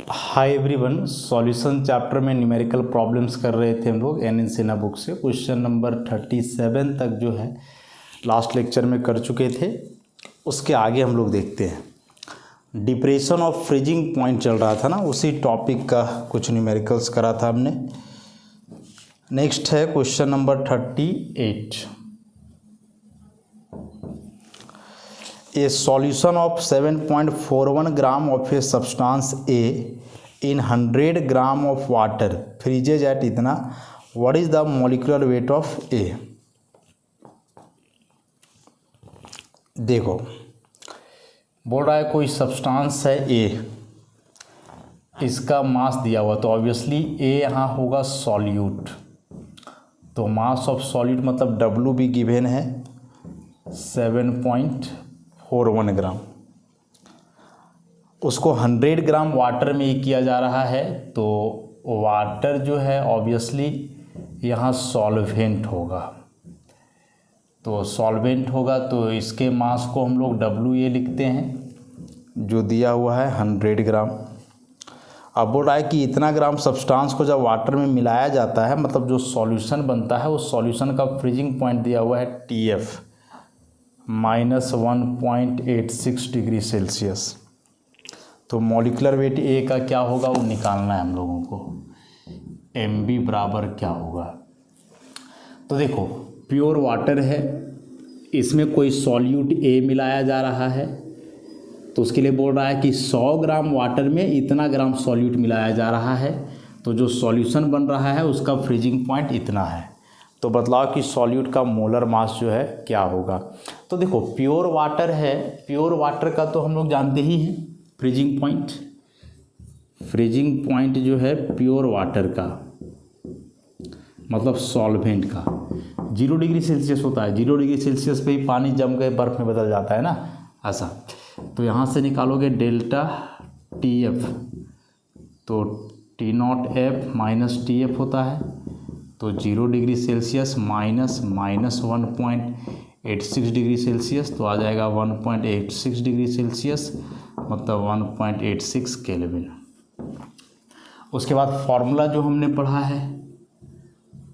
Hi everyone, solution chapter में numerical problems कर रहे थे हम लोग एन सिन्हा बुक से। क्वेश्चन नंबर 37 तक जो है लास्ट लेक्चर में कर चुके थे। उसके आगे हम लोग देखते हैं। डिप्रेशन ऑफ फ्रीजिंग पॉइंट चल रहा था ना, उसी टॉपिक का कुछ न्यूमेरिकल्स करा था हमने। नेक्स्ट है question number 38। A solution of 7.41 gram of a substance A in 100 gram of water freezes at इतना। What is the molecular weight of A? देखो, बोल रहा है कोई सब्सटेंस है A, इसका मास दिया हुआ, तो ऑब्वियसली A यहाँ होगा सॉल्यूट। तो मास ऑफ सॉल्यूट मतलब W भी गिवन है 7.41 ग्राम। उसको 100 ग्राम वाटर में ही किया जा रहा है, तो वाटर जो है ऑब्वियसली यहाँ सॉल्वेंट होगा। तो सॉल्वेंट होगा तो इसके मास को हम लोग WA लिखते हैं, जो दिया हुआ है 100 ग्राम। अब बोल रहा है कि इतना ग्राम सब्सटेंस को जब वाटर में मिलाया जाता है, मतलब जो सॉल्यूशन बनता है, उस सॉल्यूशन का फ्रीजिंग पॉइंट दिया हुआ है TF -1.86 डिग्री सेल्सियस। तो मॉलिक्यूलर वेट A का क्या होगा वो निकालना है हम लोगों को। MB बराबर क्या होगा। तो देखो, प्योर वाटर है, इसमें कोई सॉल्यूट A मिलाया जा रहा है, तो उसके लिए बोल रहा है कि 100 ग्राम वाटर में इतना ग्राम सॉल्यूट मिलाया जा रहा है, तो जो सॉल्यूशन बन रहा है उसका फ्रीजिंग पॉइंट इतना है। तो बतलाओ कि सॉल्यूट का मोलर मास जो है क्या होगा। तो देखो, प्योर वाटर है, प्योर वाटर का तो हम लोग जानते ही हैं फ्रीजिंग पॉइंट। फ्रीजिंग पॉइंट जो है प्योर वाटर का मतलब सॉल्वेंट का 0 डिग्री सेल्सियस होता है। 0 डिग्री सेल्सियस पे ही पानी जम गए बर्फ़ में बदल जाता है ना, ऐसा। तो यहाँ से निकालोगे डेल्टा TF, तो T0F माइनस TF होता है, तो 0 degree Celsius minus 1.86 degree Celsius, तो आ जाएगा 1.86 डिग्री सेल्सियस मतलब 1.86 केल्विन। उसके बाद फॉर्मूला जो हमने पढ़ा है,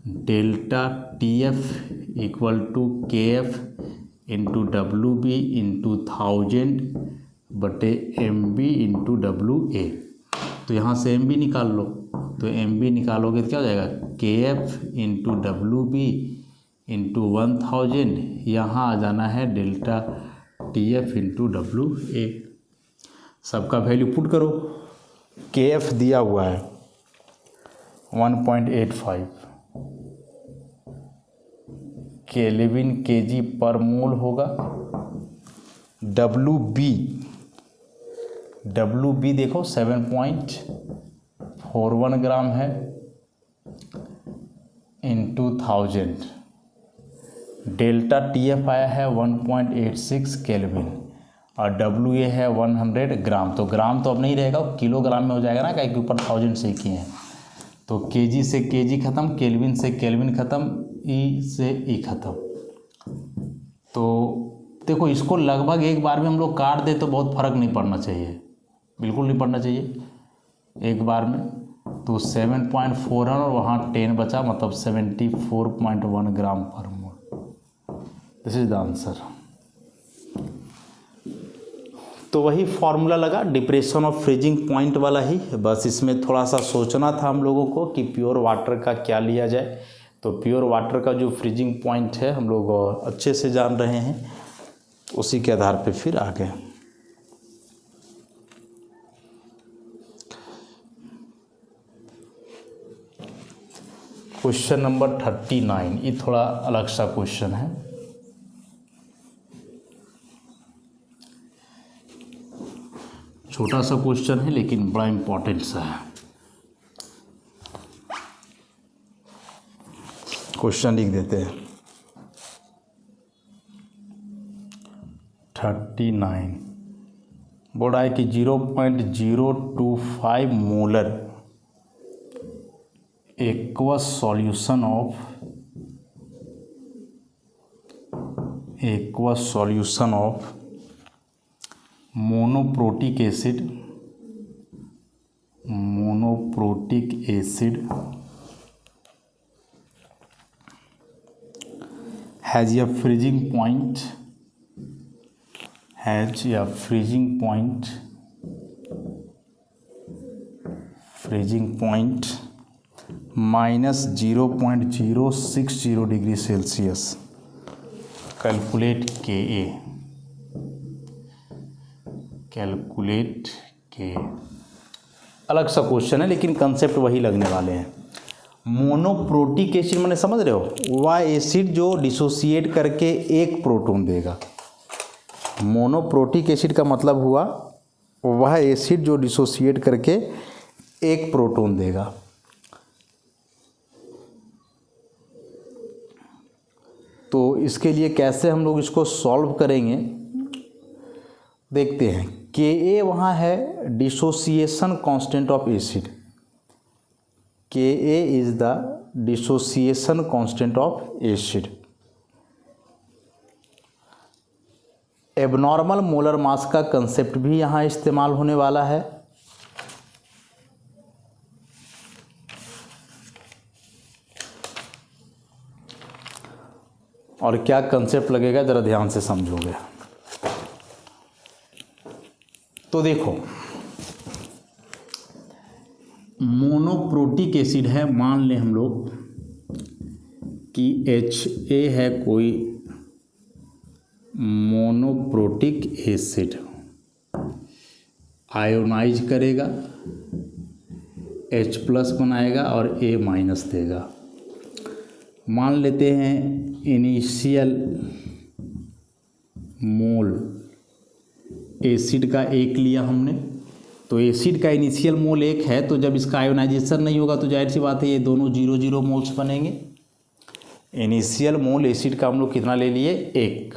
delta TF equal to KF into WB into 1000 बटे MB इंटू WA। तो यहाँ से MB निकाल लो, तो MB निकालोगे तो क्या हो जाएगा, KF इंटू WB इंटू 1000। यहाँ आ जाना है डेल्टा TF इंटू WA। सबका वैल्यू पुट करो। KF दिया हुआ है 1.85 केल्विन kg पर मोल होगा। WB देखो 7.41 ग्राम है इंटू 1000। डेल्टा TF आया है 1.86 केल्विन और WA है 100 ग्राम। तो ग्राम तो अब नहीं रहेगा, किलोग्राम में हो जाएगा ना, कहीं के ऊपर 1000 से किए हैं। तो kg से kg ख़त्म, केल्विन से केल्विन ख़त्म, E से E ख़त्म। तो देखो, इसको लगभग एक बार में हम लोग काट दे तो बहुत फ़र्क नहीं पड़ना चाहिए, बिल्कुल नहीं पड़ना चाहिए एक बार में। तो 7.41 और वहाँ 10 बचा, मतलब 74.1 ग्राम पर mole. This is the answer. तो वही फॉर्मूला लगा, डिप्रेशन ऑफ फ्रीजिंग पॉइंट वाला ही। बस इसमें थोड़ा सा सोचना था हम लोगों को कि प्योर वाटर का क्या लिया जाए। तो प्योर वाटर का जो फ्रीजिंग पॉइंट है हम लोग अच्छे से जान रहे हैं, उसी के आधार पे फिर आगे। क्वेश्चन नंबर 39, ये थोड़ा अलग सा क्वेश्चन है। छोटा सा क्वेश्चन है लेकिन बड़ा इम्पोर्टेंट सा है। क्वेश्चन लिख देते हैं 39। बोल रहा है कि 0.025 molar aqueous solution of monoprotic acid acid has a freezing point -0.060 degree Celsius. Calculate के अलग सा क्वेश्चन है लेकिन कंसेप्ट वही लगने वाले हैं। मोनोप्रोटिक एसिड मैंने समझ रहे हो, वह एसिड जो डिसोसिएट करके एक प्रोटॉन देगा। मोनोप्रोटिक एसिड का मतलब हुआ वह एसिड जो डिसोसिएट करके एक प्रोटॉन देगा। तो इसके लिए कैसे हम लोग इसको सॉल्व करेंगे देखते हैं। Ka वहाँ है dissociation constant of acid, Ka is the dissociation constant of acid. Abnormal molar mass का कंसेप्ट भी यहाँ इस्तेमाल होने वाला है। और क्या कंसेप्ट लगेगा ज़रा ध्यान से समझोगे तो देखो, मोनोप्रोटिक एसिड है, मान लें हम लोग कि Ha है कोई मोनोप्रोटिक एसिड, आयोनाइज करेगा, H+ बनाएगा और A- देगा। मान लेते हैं इनिशियल मोल एसिड का 1 लिया हमने, तो एसिड का इनिशियल मोल 1 है, तो जब इसका आयोनाइजेशन नहीं होगा तो जाहिर सी बात है ये दोनों 0 मोल्स बनेंगे। इनिशियल मोल एसिड का हम लोग कितना ले लिए 1,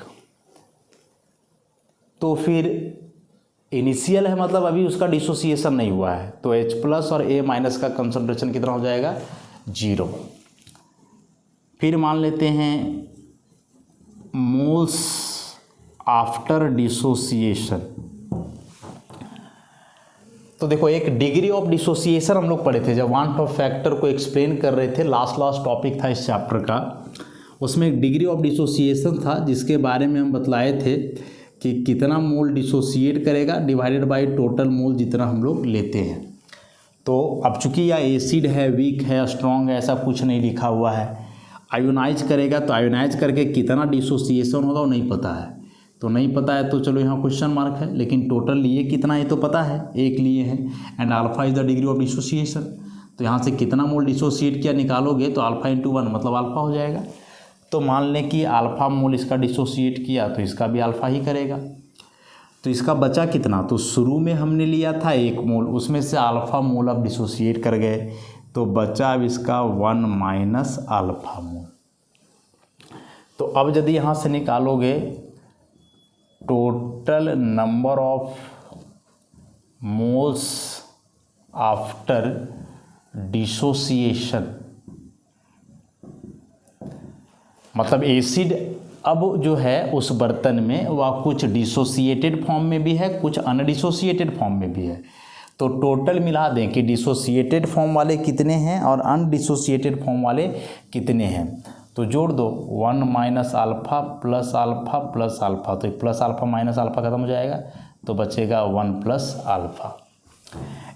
तो फिर इनिशियल है मतलब अभी उसका डिसोसिएशन नहीं हुआ है, तो H+ और A- का कंसंट्रेशन कितना हो जाएगा 0। फिर मान लेते हैं मोल्स आफ्टर डिसोसिएशन, तो देखो एक डिग्री ऑफ डिसोसिएशन हम लोग पढ़े थे जब वांट ऑफ फैक्टर को एक्सप्लेन कर रहे थे, लास्ट टॉपिक था इस चैप्टर का, उसमें एक डिग्री ऑफ डिसोसिएशन था जिसके बारे में हम बतलाए थे कि कितना मोल डिसोसिएट करेगा डिवाइडेड बाय टोटल मोल जितना हम लोग लेते हैं। तो अब चूंकि यह एसिड है, वीक है, स्ट्रॉन्ग है, ऐसा कुछ नहीं लिखा हुआ है। आयोनाइज करेगा तो आयोनाइज करके कितना डिसोसिएशन होगा वो नहीं पता है, तो नहीं पता है तो चलो यहाँ क्वेश्चन मार्क है, लेकिन टोटल लिए कितना है तो पता है 1 लिए हैं। And alpha is the degree of dissociation, तो यहाँ से कितना मोल डिसोसिएट किया निकालोगे तो अल्फा × 1 मतलब अल्फा हो जाएगा। तो मान लें कि अल्फा मोल इसका डिसोसिएट किया तो इसका भी अल्फा ही करेगा, तो इसका बचा कितना, तो शुरू में हमने लिया था 1 मोल, उसमें से अल्फा मोल अब डिसोसिएट कर गए तो बचा अब इसका 1 - अल्फा मोल। तो अब यदि यहाँ से निकालोगे total number of moles after dissociation, मतलब एसिड अब जो है उस बर्तन में वह कुछ डिसोसिएटेड फॉर्म में भी है, कुछ अनडिसोसिएटेड फॉर्म में भी है। तो टोटल मिला दें कि डिसोसिएटेड फॉर्म वाले कितने हैं और अनडिसोसिएटेड फॉर्म वाले कितने हैं, तो जोड़ दो 1 - alpha plus alpha plus alpha, तो प्लस अल्फा माइनस अल्फा खत्म हो जाएगा तो बचेगा 1 + अल्फा।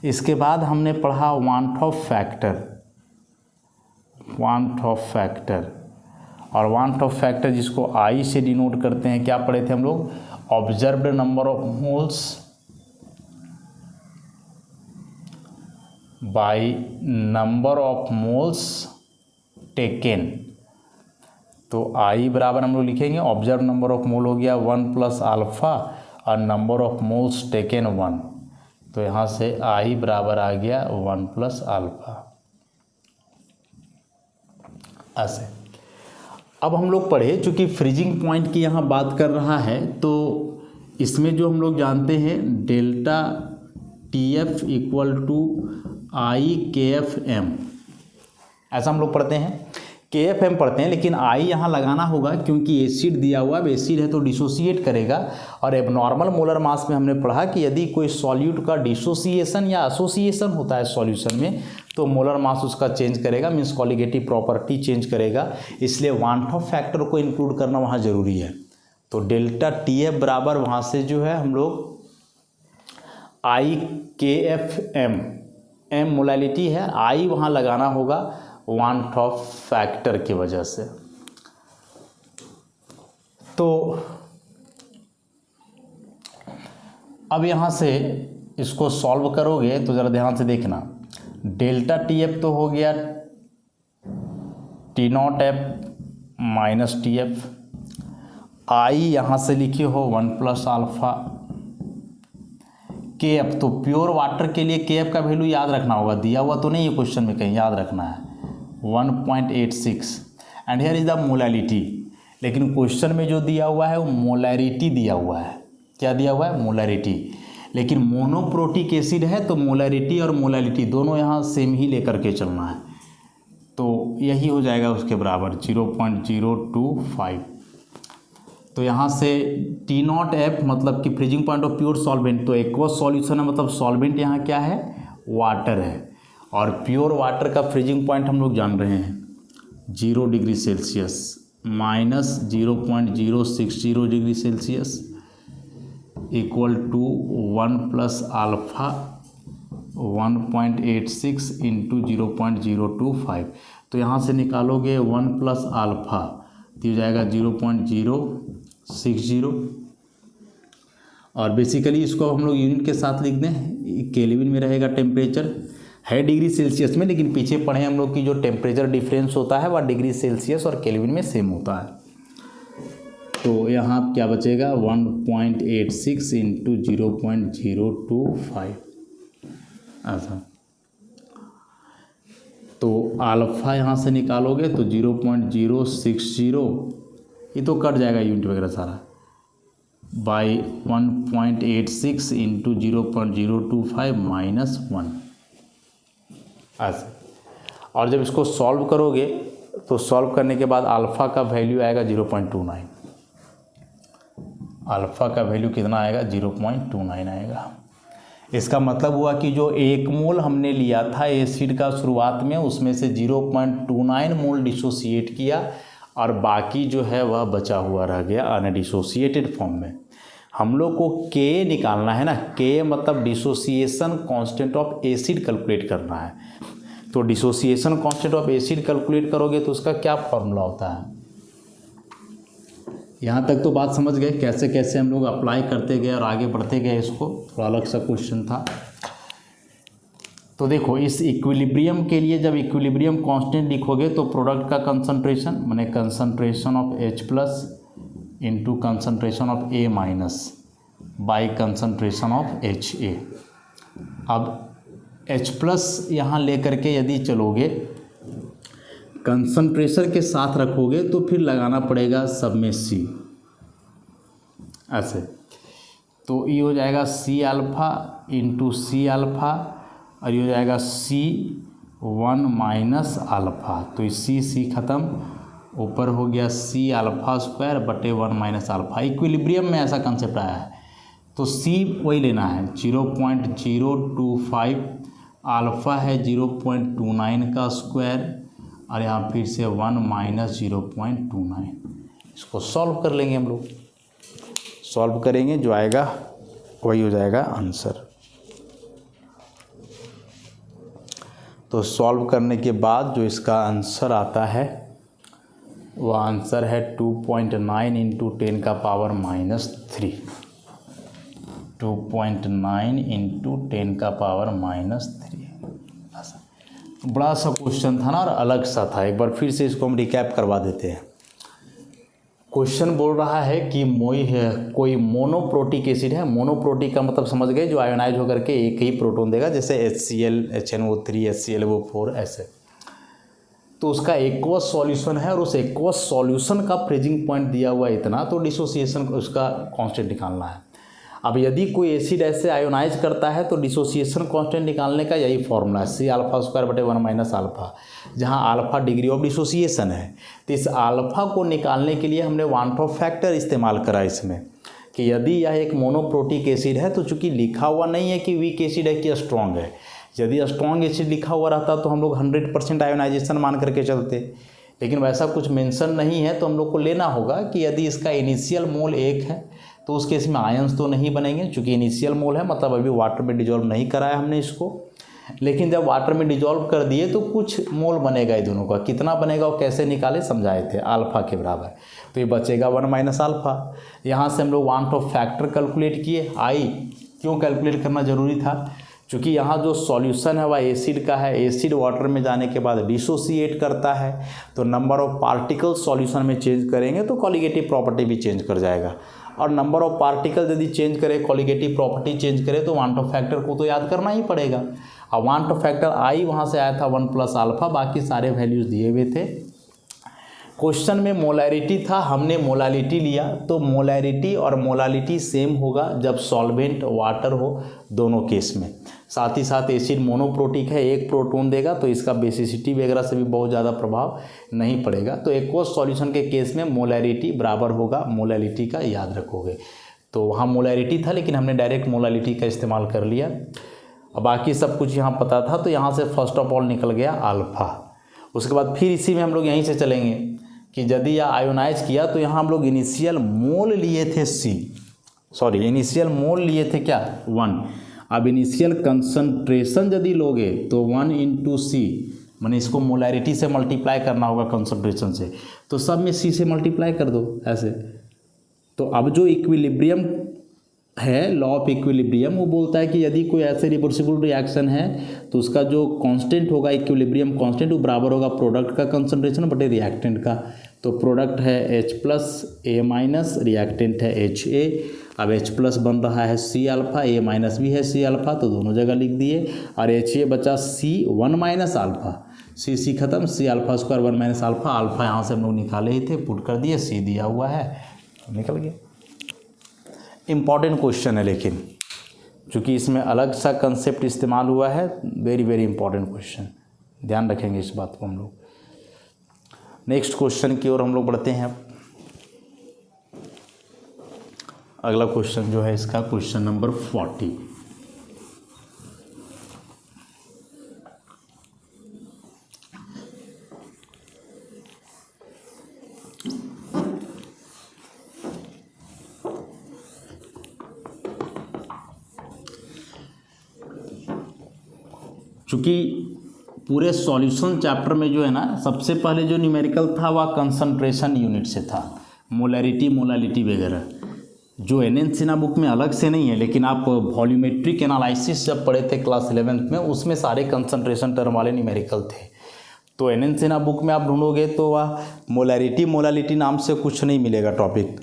इसके बाद हमने पढ़ा वांट ऑफ फैक्टर, और वांट ऑफ फैक्टर जिसको I से डिनोट करते हैं, क्या पढ़े थे हम लोग, observed number of moles by number of moles taken. तो I बराबर हम लोग लिखेंगे ऑब्जर्व नंबर ऑफ मोल हो गया 1 + अल्फा और नंबर ऑफ मोल्स टेकन 1, तो यहाँ से I बराबर आ गया 1 + अल्फा। ऐसे अब हम लोग पढ़े, चूँकि फ्रीजिंग पॉइंट की यहाँ बात कर रहा है तो इसमें जो हम लोग जानते हैं डेल्टा TF = IKFM, ऐसा हम लोग पढ़ते हैं, KFM पढ़ते हैं, लेकिन I यहाँ लगाना होगा क्योंकि एसिड दिया हुआ, अब एसिड है तो डिसोसिएट करेगा। और एबनॉर्मल मोलर मास में हमने पढ़ा कि यदि कोई सॉल्यूट का डिसोसिएशन या एसोसिएशन होता है सॉल्यूशन में तो मोलर मास उसका चेंज करेगा, मीन्स कॉलिगेटिव प्रॉपर्टी चेंज करेगा, इसलिए वान ऑफ फैक्टर को इंक्लूड करना वहाँ ज़रूरी है। तो डेल्टा टी एफ बराबर वहाँ से जो है हम लोग आई के एफ एम, एम मोलैलिटी है, आई वहाँ लगाना होगा वान ऑफ फैक्टर की वजह से। तो अब यहाँ से इसको सॉल्व करोगे तो ज़रा ध्यान से देखना, डेल्टा टी एफ तो हो गया T naught F minus T F, I यहाँ से लिखे हो 1 प्लस अल्फा के एफ। तो प्योर वाटर के लिए के एफ का वैल्यू याद रखना होगा, दिया हुआ तो नहीं है क्वेश्चन में कहीं, याद रखना है 1.86 and here is the molality. लेकिन क्वेश्चन में जो दिया हुआ है वो मोलैरिटी दिया हुआ है, क्या दिया हुआ है, मोलैरिटी। लेकिन मोनोप्रोटिक एसिड है तो मोलैरिटी और मोलैलिटी दोनों यहाँ सेम ही लेकर के चलना है, तो यही हो जाएगा उसके बराबर 0.025। तो यहाँ से टी नॉट एफ मतलब कि freezing point of pure solvent, तो एक्वस सॉल्यूशन है, मतलब सॉल्वेंट यहाँ क्या है, वाटर है, और प्योर वाटर का फ्रीजिंग पॉइंट हम लोग जान रहे हैं 0 degree Celsius minus 0.060 degree Celsius equal to 1 plus alpha 1.86 into 0.025। तो यहाँ से निकालोगे 1 प्लस अल्फा तो हो जाएगा 0.060, और बेसिकली इसको हम लोग यूनिट के साथ लिख दें, केल्विन में रहेगा, टेम्परेचर है डिग्री सेल्सियस में, लेकिन पीछे पढ़े हम लोग की जो टेम्परेचर डिफरेंस होता है वह डिग्री सेल्सियस और केल्विन में सेम होता है। तो यहाँ क्या बचेगा 1.86 इंटू 0.025 ऐसा। तो अल्फ़ा यहाँ से निकालोगे तो 0.060, ये तो कट जाएगा यूनिट वगैरह सारा, बाई 1.86 इंटू 0.025 माइनस 1 ऐसे। और जब इसको सॉल्व करोगे तो सॉल्व करने के बाद अल्फ़ा का वैल्यू आएगा 0.29, अल्फ़ा का वैल्यू कितना आएगा 0.29 आएगा। इसका मतलब हुआ कि जो 1 मोल हमने लिया था एसिड का शुरुआत में, उसमें से 0.29 मोल डिसोसिएट किया और बाकी जो है वह बचा हुआ रह गया अनडिसोसिएटेड फॉर्म में। हम लोग को के निकालना है ना, के मतलब dissociation constant of acid calculate करना है। तो dissociation constant of acid calculate करोगे तो उसका क्या फॉर्मूला होता है, यहाँ तक तो बात समझ गए, कैसे कैसे हम लोग अप्लाई करते गए और आगे बढ़ते गए। इसको थोड़ा अलग सा क्वेश्चन था। तो देखो इस इक्विलिब्रियम के लिए जब इक्विलिब्रियम कांस्टेंट लिखोगे तो प्रोडक्ट का कंसंट्रेशन माने concentration of H plus into concentration of A minus by concentration of HA। अब H प्लस यहाँ लेकर के यदि चलोगे कंसंट्रेशन के साथ रखोगे तो फिर लगाना पड़ेगा सब में C ऐसे। तो ये हो जाएगा C alpha into C alpha और ये हो जाएगा C1 माइनस अल्फ़ा। तो ये C ख़त्म, ऊपर हो गया C अल्फ़ा स्क्वायर बटे 1 माइनस अल्फ़ा। इक्विलिब्रियम में ऐसा कंसेप्ट आया है तो C वही लेना है 0.025, अल्फ़ा है 0.29 का स्क्वायर और यहाँ फिर से 1 माइनस 0.29। इसको सॉल्व कर लेंगे हम लोग, सॉल्व करेंगे जो आएगा वही हो जाएगा आंसर। तो सॉल्व करने के बाद जो इसका आंसर आता है वह आंसर है 2.9 इंटू 10 का पावर माइनस 3, 2.9 इंटू 10 का पावर माइनस 3। बड़ा सा क्वेश्चन था ना और अलग सा था। एक बार फिर से इसको हम रिकैप करवा देते हैं। क्वेश्चन बोल रहा है कि कोई मोनोप्रोटिक एसिड है। मोनोप्रोटिक का मतलब समझ गए, जो आयोनाइज होकर के एक ही प्रोटॉन देगा, जैसे HCl, HNO3, HClO4 ऐसे। तो उसका एक्वस सॉल्यूशन है और उस एक्वस सॉल्यूशन का फ्रीजिंग पॉइंट दिया हुआ है इतना, तो डिसोसिएशन उसका कांस्टेंट निकालना है। अब यदि कोई एसिड ऐसे आयोनाइज करता है तो डिसोसिएशन कांस्टेंट निकालने का यही फॉर्मूला है, C अल्फ़ा स्क्वायर बटे 1 माइनस अल्फ़ा, जहाँ अल्फ़ा डिग्री ऑफ डिसोसिएशन है। तो इस अल्फ़ा को निकालने के लिए हमने वान ऑफ फैक्टर इस्तेमाल करा इसमें, कि यदि यह एक मोनोप्रोटिक एसिड है तो चूंकि लिखा हुआ नहीं है कि वीक एसिड है कि स्ट्रॉन्ग है, यदि स्ट्रॉन्ग एसिड लिखा हुआ रहता तो हम लोग 100% आयोनाइजेशन मान करके चलते, लेकिन वैसा कुछ मेंशन नहीं है। तो हम लोग को लेना होगा कि यदि इसका इनिशियल मोल 1 है तो उस केस में आयंस तो नहीं बनेंगे, चूँकि इनिशियल मोल है मतलब अभी वाटर में डिजॉल्व नहीं कराया हमने इसको। लेकिन जब वाटर में डिजॉल्व कर दिए तो कुछ मोल बनेगा ये दोनों का, कितना बनेगा और कैसे निकाले समझाए थे, अल्फा के बराबर। तो ये बचेगा 1 माइनस अल्फा। यहाँ से हम लोग वांट ऑफ फैक्टर कैलकुलेट किए। आई क्यों कैलकुलेट करना ज़रूरी था, क्योंकि यहाँ जो सॉल्यूशन है वह एसिड का है, एसिड वाटर में जाने के बाद डिसोसिएट करता है, तो नंबर ऑफ पार्टिकल सॉल्यूशन में चेंज करेंगे तो कॉलिगेटिव प्रॉपर्टी भी चेंज कर जाएगा। और नंबर ऑफ पार्टिकल यदि चेंज करे, कॉलिगेटिव प्रॉपर्टी चेंज करे, तो वांट ऑफ फैक्टर को तो याद करना ही पड़ेगा। और वांट ऑफ फैक्टर आई वहाँ से आया था 1 प्लस अल्फा, बाकी सारे वैल्यूज़ दिए हुए थे। क्वेश्चन में मोलैरिटी था, हमने मोलालिटी लिया, तो मोलैरिटी और मोलालिटी सेम होगा जब सॉल्वेंट वाटर हो दोनों केस में। साथ ही साथ एसिड मोनोप्रोटिक है, 1 प्रोटॉन देगा तो इसका बेसिसिटी वगैरह से भी बहुत ज़्यादा प्रभाव नहीं पड़ेगा। तो एक्वस सॉल्यूशन के केस में मोलैरिटी बराबर होगा मोलालिटी का, याद रखोगे। तो वहाँ मोलैरिटी था लेकिन हमने डायरेक्ट मोलालिटी का इस्तेमाल कर लिया। अब बाकी सब कुछ यहाँ पता था, तो यहाँ से फर्स्ट ऑफ ऑल निकल गया अल्फ़ा। उसके बाद फिर इसी में हम लोग यहीं से चलेंगे कि यदि यह आयोनाइज किया तो यहाँ हम लोग इनिशियल मोल लिए थे इनिशियल मोल लिए थे क्या 1। अब इनिशियल कंसंट्रेशन यदि लोगे तो 1 इंटू सी, मैंने इसको मोलैरिटी से मल्टीप्लाई करना होगा कंसंट्रेशन से, तो सब में सी से मल्टीप्लाई कर दो ऐसे। तो अब जो इक्विलिब्रियम है, लॉ ऑफ इक्विलिब्रियम, वो बोलता है कि यदि कोई ऐसे रिवर्सिबल रिएक्शन है तो उसका जो कांस्टेंट होगा, इक्विलिब्रियम कांस्टेंट, वो बराबर होगा प्रोडक्ट का कंसंट्रेशन बटे रिएक्टेंट का। तो प्रोडक्ट है H plus A minus, reactant है HA। अब H प्लस बन रहा है C अल्फ़ा, A माइनस भी है C अल्फ़ा, तो दोनों जगह लिख दिए। और HA बचा C 1 माइनस अल्फ़ा, C खत्म, C alpha square 1 minus alpha. Alpha यहाँ से हम लोग निकाले ही थे, पुट कर दिए, C दिया हुआ है, निकल गया। इम्पॉर्टेंट क्वेश्चन है लेकिन चूँकि इसमें अलग सा कंसेप्ट इस्तेमाल हुआ है, वेरी वेरी इंपॉर्टेंट क्वेश्चन, ध्यान रखेंगे इस बात को हम लोग। नेक्स्ट क्वेश्चन की ओर हम लोग बढ़ते हैं। अगला क्वेश्चन जो है इसका क्वेश्चन नंबर 40। चूँकि पूरे सॉल्यूशन चैप्टर में जो है ना, सबसे पहले जो न्यूमेरिकल था वह कंसंट्रेशन यूनिट से था, मोलैरिटी मोलालिटी वगैरह, जो NN सिन्हा बुक में अलग से नहीं है, लेकिन आप वॉल्यूमेट्रिक एनालिसिस जब पढ़े थे क्लास 11th में, उसमें सारे कंसंट्रेशन टर्म वाले न्यूमेरिकल थे। तो NN सिन्हा बुक में आप ढूंढोगे तो वह मोलैरिटी मोलालिटी नाम से कुछ नहीं मिलेगा टॉपिक,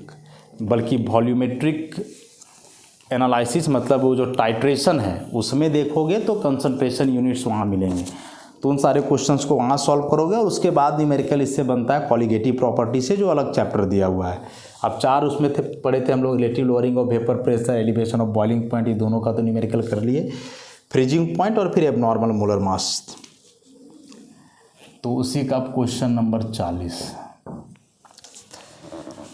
बल्कि वॉल्यूमेट्रिक एनालिसिस मतलब वो जो टाइट्रेशन है उसमें देखोगे तो कंसंट्रेशन यूनिट्स वहाँ मिलेंगे। तो उन सारे क्वेश्चंस को वहाँ सॉल्व करोगे और उसके बाद न्यूमेरिकल इससे बनता है कॉलिगेटिव प्रॉपर्टी से, जो अलग चैप्टर दिया हुआ है। अब 4 उसमें थे, पढ़े थे हम लोग, relative lowering of vapour pressure, elevation of boiling point, ये दोनों का तो न्यूमेरिकल कर लिए, फ्रीजिंग पॉइंट और फिर एबनॉर्मल मोलर मास। तो उसी का question number 40।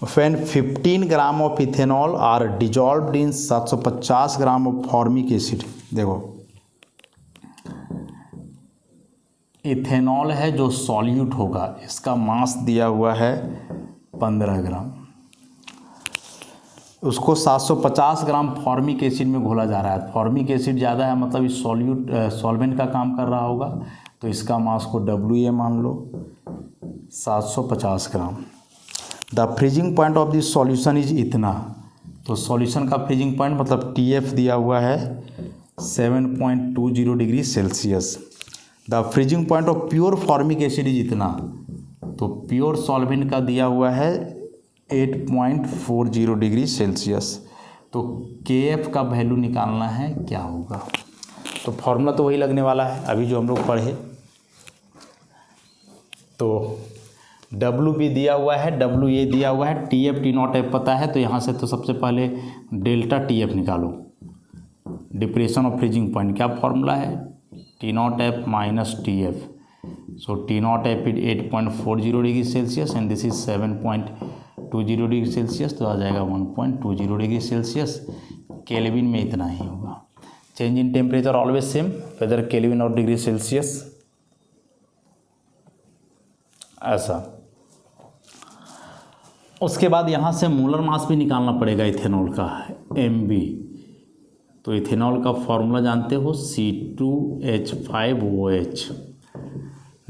When 15 gram of ethanol are dissolved in 750 gram of formic acid, देखो इथेनॉल है जो सॉल्यूट होगा, इसका मास दिया हुआ है 15 ग्राम, उसको 750 ग्राम फॉर्मिक एसिड में घोला जा रहा है। फॉर्मिक एसिड ज़्यादा है मतलब इस सॉल्वेंट का काम कर रहा होगा, तो इसका मास को WA मान लो 750 gram. The freezing point of this solution is इतना, तो सॉल्यूशन का फ्रीजिंग पॉइंट मतलब TF दिया हुआ है 7.20 degree Celsius. The freezing point of pure formic acid is इतना, तो प्योर सॉल्वेंट का दिया हुआ है 8.40 डिग्री सेल्सियस। तो KF का वैल्यू निकालना है, क्या होगा, तो फॉर्मूला तो वही लगने वाला है अभी जो हम लोग पढ़े। तो W भी दिया हुआ है, WA दिया हुआ है, TF T0F पता है, तो यहाँ से तो सबसे पहले डेल्टा TF निकालो, डिप्रेशन ऑफ फ्रीजिंग पॉइंट, क्या फॉर्मूला है T0F minus TF, so T0F is 8.40 degree Celsius and this is 7.20 degree Celsius, तो आ जाएगा 1.20 डिग्री सेल्सियस। केल्विन में इतना ही होगा। Change in temperature always same, whether kelvin और डिग्री सेल्सियस, ऐसा। उसके बाद यहाँ से मोलर मास भी निकालना पड़ेगा इथेनॉल का, MB। तो इथेनॉल का फॉर्मूला जानते हो, C2H5OH,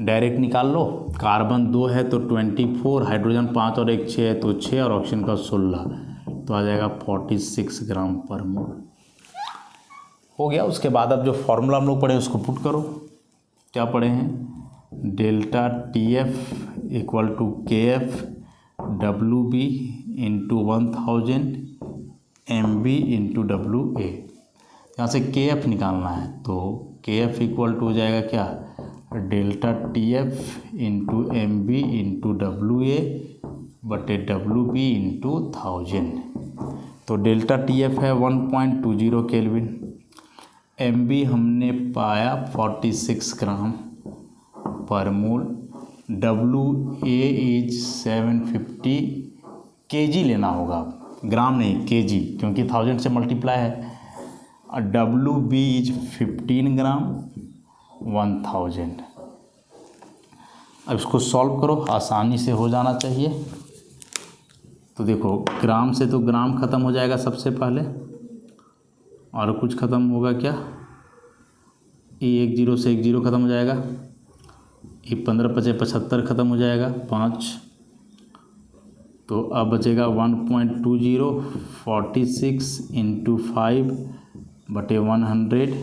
डायरेक्ट निकाल लो। कार्बन 2 है तो 24, हाइड्रोजन 5 और 1 6 है तो 6, और ऑक्सीजन का 16, तो आ जाएगा 46 ग्राम पर मोल। हो गया। उसके बाद अब जो फॉर्मूला हम लोग पढ़े उसको पुट करो। क्या पढ़े हैं? Delta TF equal to KF WB into 1000 MB into WA। यहाँ से KF निकालना है, तो KF इक्वल टू हो जाएगा क्या? Delta TF into MB into WA बटे WB इंटू 1000। तो डेल्टा TF है 1.20 केल्विन, MB हमने पाया 46 ग्राम पर मोल, WA इज 750 kg लेना होगा, ग्राम नहीं kg, क्योंकि 1000 से मल्टीप्लाई है। और WB इज 15 ग्राम 1000। अब इसको सॉल्व करो, आसानी से हो जाना चाहिए। तो देखो, ग्राम से तो ग्राम ख़त्म हो जाएगा सबसे पहले, और कुछ ख़त्म होगा क्या? ये 1 0 से 1 0 ख़त्म हो जाएगा, ये 15 × 75 ख़त्म हो जाएगा, 5। तो अब बचेगा 1.20, 46 इंटू 5 बटे 100।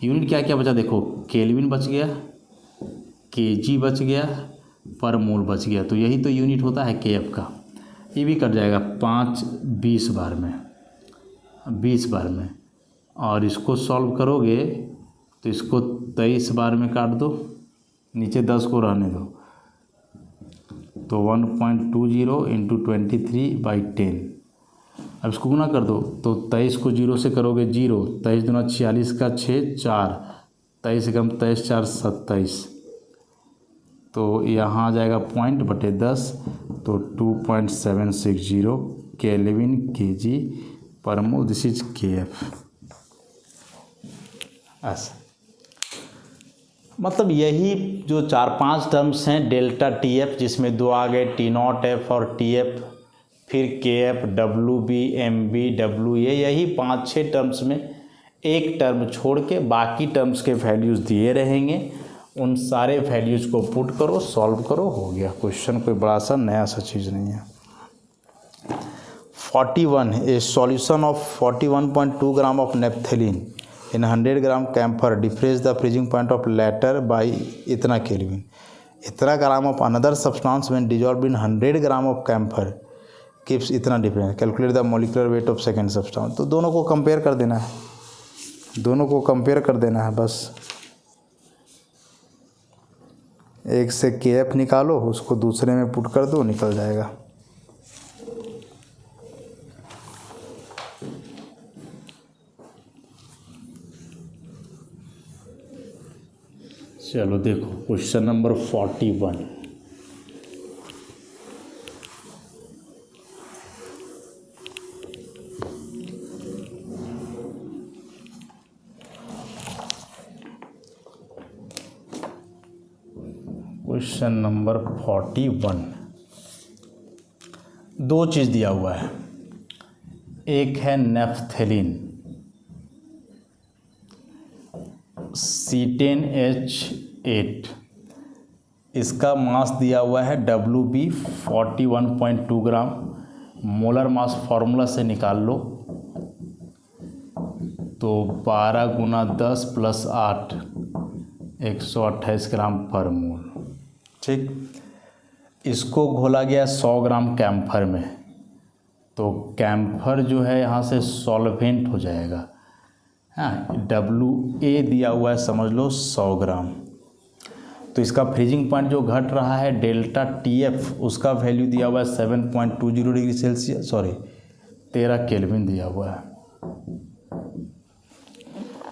यूनिट क्या क्या बचा? देखो, केल्विन बच गया, केजी बच गया, पर मोल बच गया। तो यही तो यूनिट होता है KF का। ये भी कट जाएगा 5 20 बार में, 20 बार में। और इसको सॉल्व करोगे तो इसको 23 बार में काट दो, नीचे 10 को रहने दो, तो 1.20 इंटू 23/10। अब इसको गुना कर दो, तो 23 को 0 से करोगे 0, 23 दूना 46 का 6 4, 23 से कम 23 4 27, तो यहाँ आ जाएगा पॉइंट बटे 10, तो 2.760 केल्विन kg पर मोल। This is KF। ऐसा मतलब यही जो 4-5 टर्म्स हैं डेल्टा TF, जिसमें 2 आ गए T0F और TF, फिर KF WB MB WA, यही 5-6 टर्म्स में एक टर्म छोड़ के बाकी टर्म्स के वैल्यूज़ दिए रहेंगे। उन सारे वैल्यूज़ को पुट करो, सॉल्व करो, हो गया क्वेश्चन। कोई बड़ा सा नया सा चीज़ नहीं है। 41 a solution of 41.2 gram of naphthalene in 100 gram camphor depress the freezing point of latter by इतना केल्विन, इतना gram of another substance when dissolved in 100 gram of camphor keeps इतना difference, calculate the molecular weight of second substance. तो दोनों को compare कर देना है, दोनों को कंपेयर कर देना है बस। एक से KF निकालो, उसको दूसरे में पुट कर दो, निकल जाएगा। चलो देखो क्वेश्चन नंबर 41। Question number 41। दो चीज़ दिया हुआ है, एक है नेफ्थेलिन C10H8, इसका मास दिया हुआ है WB 41.2 ग्राम। मोलर मास फार्मूला से निकाल लो, तो 12 गुना 10 प्लस 8 128 ग्राम पर मोल। ठीक, इसको घोला गया 100 ग्राम कैम्फर में, तो कैम्फर जो है यहाँ से सॉल्वेंट हो जाएगा। हाँ, WA दिया हुआ है, समझ लो 100 ग्राम। तो इसका फ्रीजिंग पॉइंट जो घट रहा है डेल्टा TF, उसका वैल्यू दिया हुआ है 7.20 डिग्री सेल्सियस, 13 केल्विन दिया हुआ है।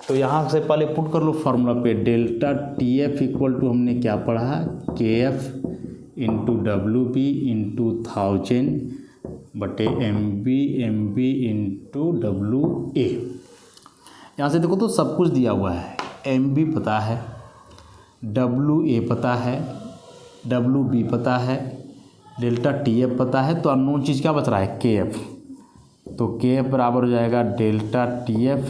तो यहाँ से पहले पुट कर लो फॉर्मूला पे, डेल्टा TF इक्वल टू हमने क्या पढ़ा, KF इंटू WB इंटू 1000 बटे MB इंटू WA। यहाँ से देखो तो सब कुछ दिया हुआ है, MB पता है, WA पता है, WB पता है, डेल्टा TF पता है, तो अननोन चीज़ क्या बच रहा है, KF। तो KF बराबर हो जाएगा delta TF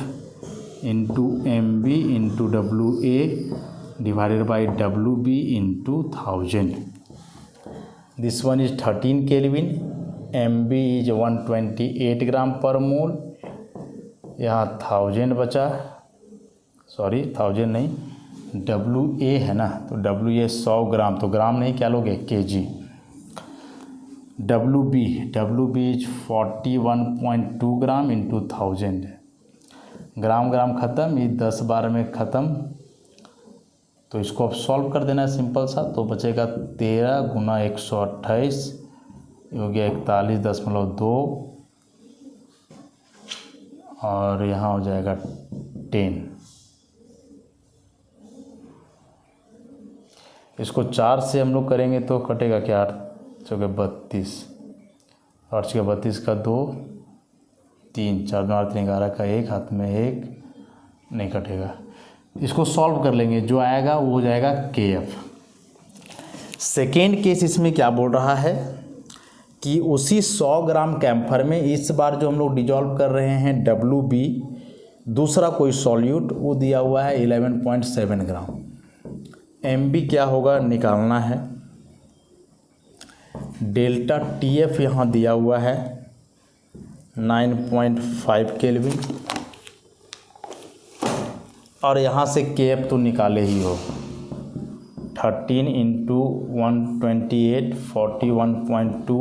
into MB into WA divided by WB into 1000। This one is 13 kelvin, MB is 128 ग्राम पर मोल, यहाँ 1000 बचा, सॉरी 1000 नहीं, WA है ना, तो WA 100 ग्राम, तो ग्राम नहीं क्या लोगे, kg। WB is 41.2 gram into 1000, ग्राम ग्राम ख़त्म, ये 10-12 में ख़त्म, तो इसको अब सॉल्व कर देना है सिंपल सा। तो बचेगा 13 गुना 128 हो गया 41.2 और यहाँ हो जाएगा 10। इसको 4 से हम लोग करेंगे तो कटेगा क्या, 8 चौके 32, 8 चौके 32 का 2, 3, 4 9 3 11 का 1, हाथ में 1 नहीं कटेगा। इसको सॉल्व कर लेंगे, जो आएगा वो हो जाएगा KF। सेकेंड केस इसमें क्या बोल रहा है कि उसी 100 ग्राम कैम्फर में इस बार जो हम लोग डिजॉल्व कर रहे हैं WB, दूसरा कोई सॉल्यूट वो दिया हुआ है 11.7 ग्राम। MB क्या होगा निकालना है, डेल्टा TF यहाँ दिया हुआ है 9.5 केल्विन, और यहाँ से KF तो निकाले ही हो, 13 इंटू 128 41.2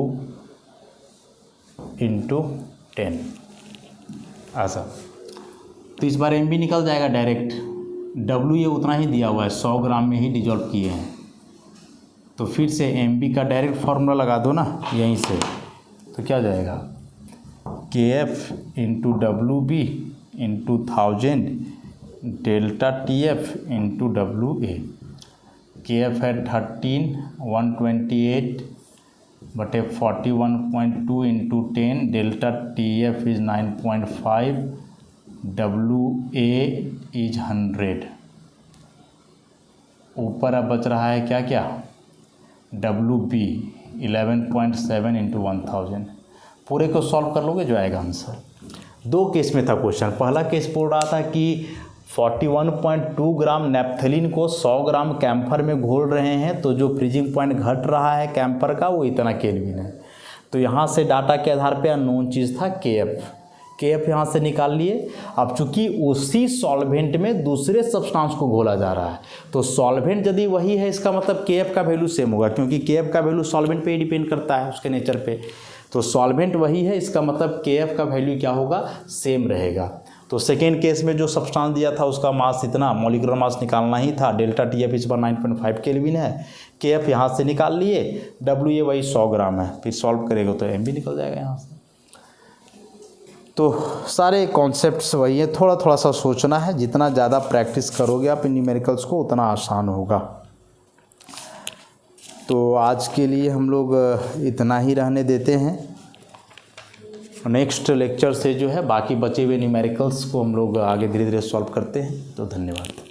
इंटू 10 ऐसा। तो इस बार MB निकल जाएगा डायरेक्ट, WA उतना ही दिया हुआ है, 100 ग्राम में ही डिजॉल्व किए हैं, तो फिर से MB का डायरेक्ट फार्मूला लगा दो ना यहीं से, तो क्या हो जाएगा, KF into WB into 1000 delta TF into WA। KF है 13 128 बटे 41.2 into 10, delta TF is 9.5, WA is 100। ऊपर अब बच रहा है क्या क्या, WB 11.7 इंटू 1000। पूरे को सॉल्व कर लोगे जो आएगा आंसर। 2 केस में था क्वेश्चन। पहला केस बोल रहा था कि 41.2 ग्राम नेप्थलीन को 100 ग्राम कैम्फर में घोल रहे हैं, तो जो फ्रीजिंग पॉइंट घट रहा है कैम्फर का वो इतना केल्विन है। तो यहाँ से डाटा के आधार पे अननोन चीज़ था KF यहाँ से निकाल लिए। अब चूंकि उसी सॉल्वेंट में दूसरे सब्सटेंस को घोला जा रहा है, तो सॉल्वेंट यदि वही है इसका मतलब KF का वैल्यू सेम होगा, क्योंकि KF का वैल्यू सॉल्वेंट पे ही डिपेंड करता है, उसके नेचर पे। तो सॉल्वेंट वही है, इसका मतलब KF का वैल्यू क्या होगा, सेम रहेगा। तो सेकेंड केस में जो सब्सटेंस दिया था उसका मास इतना, मॉलिक्यूलर मास निकालना ही था, डेल्टा TF इस बार 9.5 केल्विन है, KF यहाँ से निकाल लिए, WA वही 100 ग्राम है, फिर सॉल्व करेगा तो MB निकल जाएगा यहाँ से। तो सारे कॉन्सेप्ट्स वही है, थोड़ा थोड़ा सा सोचना है, जितना ज़्यादा प्रैक्टिस करोगे आप इन न्यूमेरिकल्स को उतना आसान होगा। तो आज के लिए हम लोग इतना ही रहने देते हैं, नेक्स्ट लेक्चर से जो है बाकी बचे हुए न्यूमेरिकल्स को हम लोग आगे धीरे धीरे सॉल्व करते हैं। तो धन्यवाद।